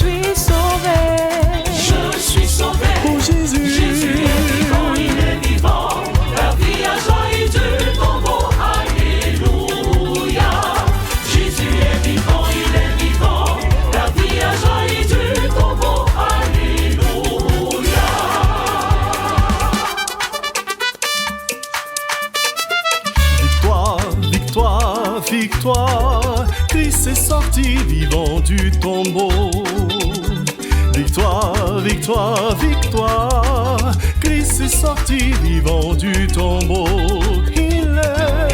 suis sauvé. Je suis sauvé. Oh Jésus, Jésus est vivant, il est vivant. La vie a jailli du tombeau. Alléluia. Jésus est vivant, il est vivant. La vie a jailli du tombeau. Alléluia. victoire, victoire, victoire. Christ est sorti vivant du tombeau. Victoire, victoire, victoire. Christ est sorti vivant du tombeau. Il est